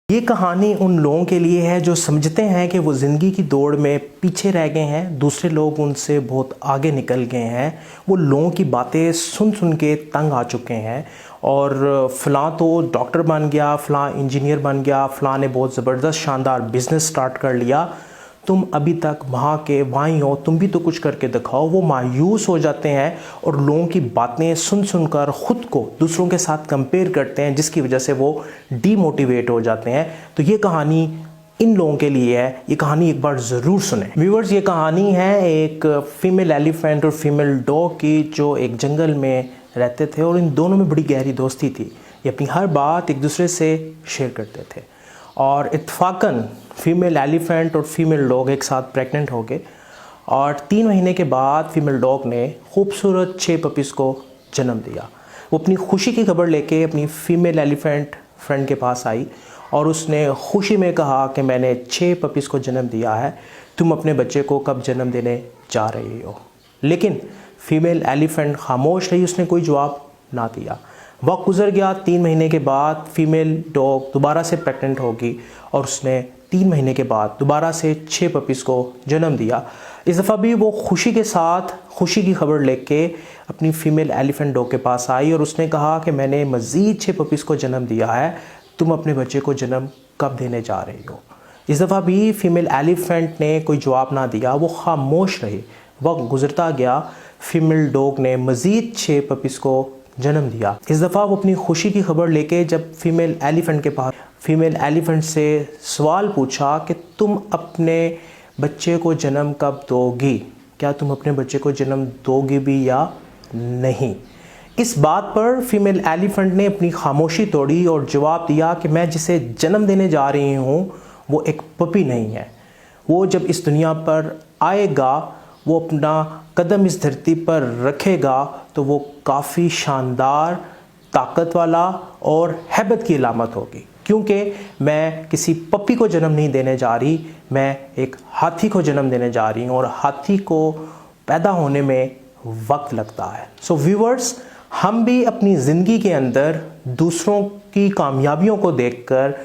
ये कहानी उन लोगों के लिए है जो समझते हैं कि वो ज़िंदगी की दौड़ में पीछे रह गए हैं, दूसरे लोग उनसे बहुत आगे निकल गए हैं। वो लोगों की बातें सुन सुन के तंग आ चुके हैं और फ़लाँ तो डॉक्टर बन गया, फ़लाँ इंजीनियर बन गया, फ़लाँ ने बहुत ज़बरदस्त शानदार बिज़नेस स्टार्ट कर लिया, तुम अभी तक वहाँ के वहीं हो, तुम भी तो कुछ करके दिखाओ। वो मायूस हो जाते हैं और लोगों की बातें सुन सुनकर ख़ुद को दूसरों के साथ कंपेयर करते हैं, जिसकी वजह से वो डीमोटिवेट हो जाते हैं। तो ये कहानी इन लोगों के लिए है, ये कहानी एक बार ज़रूर सुने व्यूअर्स। ये कहानी है एक फ़ीमेल एलिफेंट और फीमेल डॉग की, जो एक जंगल में रहते थे और इन दोनों में बड़ी गहरी दोस्ती थी। ये अपनी हर बात एक दूसरे से शेयर करते थे और इत्तफाकन फीमेल एलिफेंट और फीमेल डॉग एक साथ प्रेग्नेंट हो गए और 3 महीने के बाद फीमेल डॉग ने खूबसूरत 6 पपीज़ को जन्म दिया। वो अपनी खुशी की खबर लेके अपनी फीमेल एलिफेंट फ्रेंड के पास आई और उसने खुशी में कहा कि मैंने 6 पपीज़ को जन्म दिया है, तुम अपने बच्चे को कब जन्म देने जा रही हो। लेकिन फीमेल एलिफेंट खामोश रही, उसने कोई जवाब ना दिया। वक्त गुजर गया। 3 महीने के बाद फीमेल डॉग दोबारा से प्रेग्नेंट होगी और उसने 3 महीने के बाद दोबारा से 6 पपीज़ को जन्म दिया। इस दफ़ा भी वो खुशी के साथ खुशी की खबर लेके अपनी फ़ीमेल एलिफेंट डॉग के पास आई और उसने कहा कि मैंने मज़ीद 6 पपीज़ को जन्म दिया है, तुम अपने बच्चे को जन्म कब देने जा रही हो। इस दफ़ा भी फीमेल एलिफेंट ने कोई जवाब ना दिया, वो खामोश रही। वक्त गुजरता गया, फीमेल डॉग ने मज़ीद 6 पपीज़ को जन्म दिया। इस दफ़ा वो अपनी खुशी की खबर लेके जब फीमेल एलिफेंट के पास फीमेल एलिफेंट से सवाल पूछा कि तुम अपने बच्चे को जन्म कब दोगी, क्या तुम अपने बच्चे को जन्म दोगी भी या नहीं। इस बात पर फीमेल एलिफेंट ने अपनी खामोशी तोड़ी और जवाब दिया कि मैं जिसे जन्म देने जा रही हूँ वो एक पपी नहीं है। वो जब इस दुनिया पर आएगा, वो अपना कदम इस धरती पर रखेगा तो वो काफ़ी शानदार, ताकत वाला और हैबत की अलामत होगी, क्योंकि मैं किसी पप्पी को जन्म नहीं देने जा रही, मैं एक हाथी को जन्म देने जा रही हूँ और हाथी को पैदा होने में वक्त लगता है। सो व्यूअर्स, हम भी अपनी ज़िंदगी के अंदर दूसरों की कामयाबियों को देखकर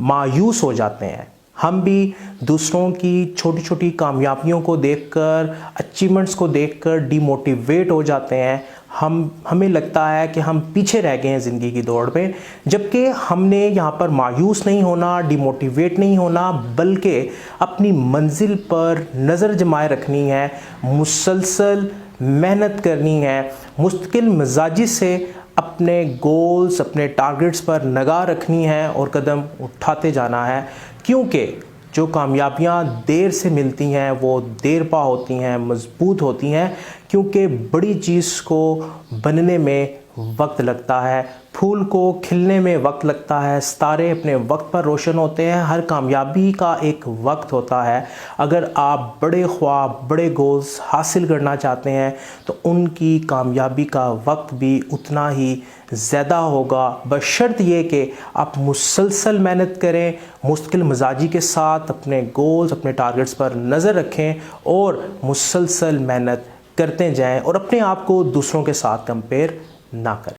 मायूस हो जाते हैं। हम भी दूसरों की छोटी छोटी कामयाबियों को देखकर, अचीवमेंट्स को देखकर डीमोटिवेट हो जाते हैं। हमें लगता है कि हम पीछे रह गए हैं ज़िंदगी की दौड़ में, जबकि हमने यहाँ पर मायूस नहीं होना, डीमोटिवेट नहीं होना, बल्कि अपनी मंजिल पर नज़र जमाए रखनी है, मुसलसल मेहनत करनी है, मुस्तकिल मिजाजी से अपने गोल्स, अपने टारगेट्स पर निगाह रखनी है और कदम उठाते जाना है। क्योंकि जो कामयाबियाँ देर से मिलती हैं वो देर पा होती हैं, मजबूत होती हैं, क्योंकि बड़ी चीज़ को बनने में वक्त लगता है, फूल को खिलने में वक्त लगता है, सितारे अपने वक्त पर रोशन होते हैं। हर कामयाबी का एक वक्त होता है। अगर आप बड़े ख्वाब, बड़े गोल्स हासिल करना चाहते हैं तो उनकी कामयाबी का वक्त भी उतना ही ज़्यादा होगा, बशर्त ये कि आप मुसलसल मेहनत करें, मुश्किल मिजाजी के साथ अपने गोल्स, अपने टारगेट्स पर नज़र रखें और मुसलसल मेहनत करते जाएं और अपने आप को दूसरों के साथ कंपेयर ना करें।